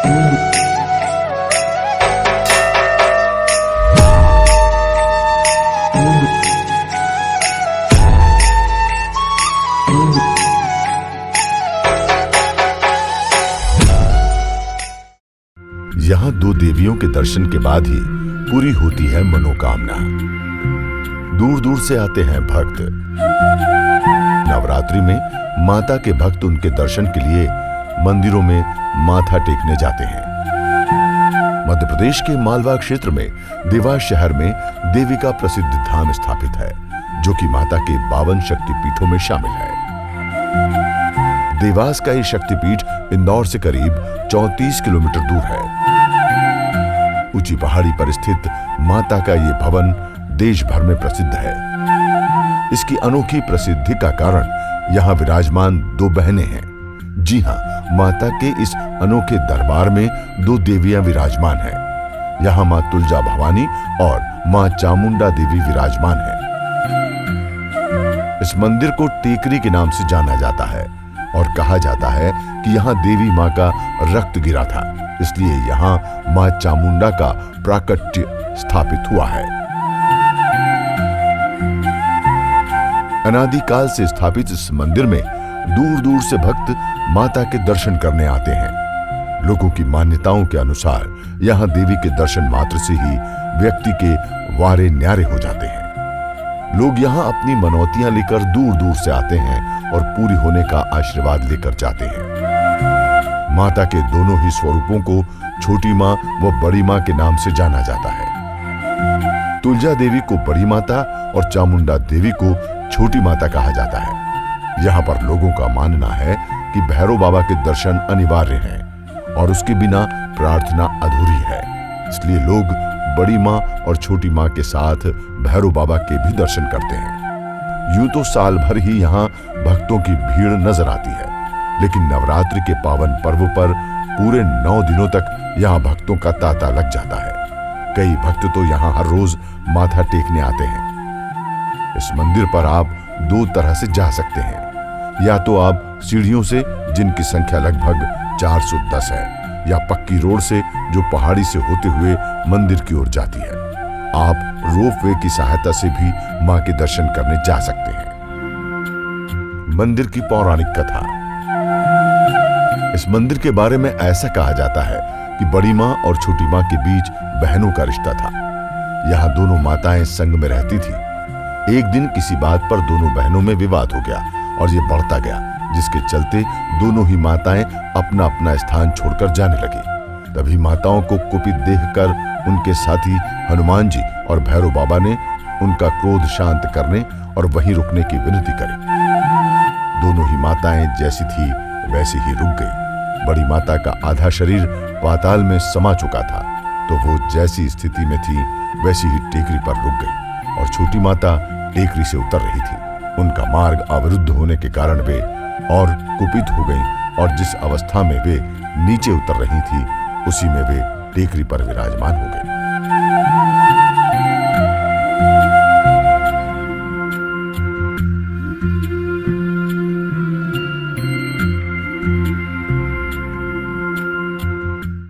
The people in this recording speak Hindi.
यहाँ दो देवियों के दर्शन के बाद ही पूरी होती है मनोकामना। दूर दूर से आते हैं भक्त। नवरात्रि में माता के भक्त उनके दर्शन के लिए मंदिरों में माथा टेकने जाते हैं। मध्य प्रदेश के मालवा क्षेत्र में देवास शहर में देवी का प्रसिद्ध धाम स्थापित है, जो कि माता के 52 शक्तिपीठों में शामिल है। देवास का ये शक्तिपीठ इंदौर से करीब 34 किलोमीटर दूर है। ऊंची पहाड़ी पर स्थित माता का ये भवन देश भर में प्रसिद्ध है। इसकी अनोखी प्रसिद्धि का कारण यहाँ विराजमान दो बहनें हैं। जी हाँ, माता के इस अनोखे दरबार में दो देवियां विराजमान हैं। यहाँ मां तुलजा भवानी और मां चामुंडा देवी विराजमान हैं। इस मंदिर को टेकरी के नाम से जाना जाता है और कहा जाता है कि यहाँ देवी मां का रक्त गिरा था, इसलिए यहाँ मां चामुंडा का प्राकट्य स्थापित हुआ है। अनादिकाल से स्थापित इस मंदिर में दूर दूर से भक्त माता के दर्शन करने आते हैं। लोगों की मान्यताओं के अनुसार यहाँ देवी के दर्शन मात्र से ही व्यक्ति के वारे न्यारे हो जाते हैं। लोग यहाँ अपनी मनौतियां लेकर दूर दूर से आते हैं और पूरी होने का आशीर्वाद लेकर जाते हैं। माता के दोनों ही स्वरूपों को छोटी मां व बड़ी मां के नाम से जाना जाता है। तुलजा देवी को बड़ी माता और चामुंडा देवी को छोटी माता कहा जाता है। यहाँ पर लोगों का मानना है कि भैरव बाबा के दर्शन अनिवार्य हैं और उसके बिना प्रार्थना अधूरी है, इसलिए लोग बड़ी माँ और छोटी माँ के साथ भैरव बाबा के भी दर्शन करते हैं। यूं तो साल भर ही यहाँ भक्तों की भीड़ नजर आती है, लेकिन नवरात्रि के पावन पर्व पर पूरे 9 दिनों तक यहाँ भक्तों का तांता लग जाता है। कई भक्त तो यहाँ हर रोज माथा टेकने आते हैं। इस मंदिर पर आप 2 तरह से जा सकते हैं। या तो आप सीढ़ियों से, जिनकी संख्या लगभग 410 है, या पक्की रोड से जो पहाड़ी से होते हुए मंदिर की ओर जाती है। आप रोपवे की सहायता से भी मां के दर्शन करने जा सकते हैं। मंदिर की पौराणिक कथा। इस मंदिर के बारे में ऐसा कहा जाता है कि बड़ी मां और छोटी मां के बीच बहनों का रिश्ता था। यहाँ दोनों माताएं संग में रहती थी। एक दिन किसी बात पर दोनों बहनों में विवाद हो गया और ये बढ़ता गया, जिसके चलते दोनों ही माताएं अपना अपना स्थान छोड़कर जाने लगी। तभी माताओं को कुपित देखकर उनके साथी हनुमान जी और भैरव बाबा ने उनका क्रोध शांत करने और वहीं रुकने की विनती करी। दोनों ही माताएं जैसी थी वैसी ही रुक गई। बड़ी माता का आधा शरीर पाताल में समा चुका था, तो वो जैसी स्थिति में थी वैसी ही टेकरी पर रुक गई और छोटी माता टेकरी से उतर रही थी। उनका मार्ग अवरुद्ध होने के कारण वे और कुपित हो गईं और जिस अवस्था में वे नीचे उतर रही थी, उसी में वे टेकरी पर विराजमान हो गए।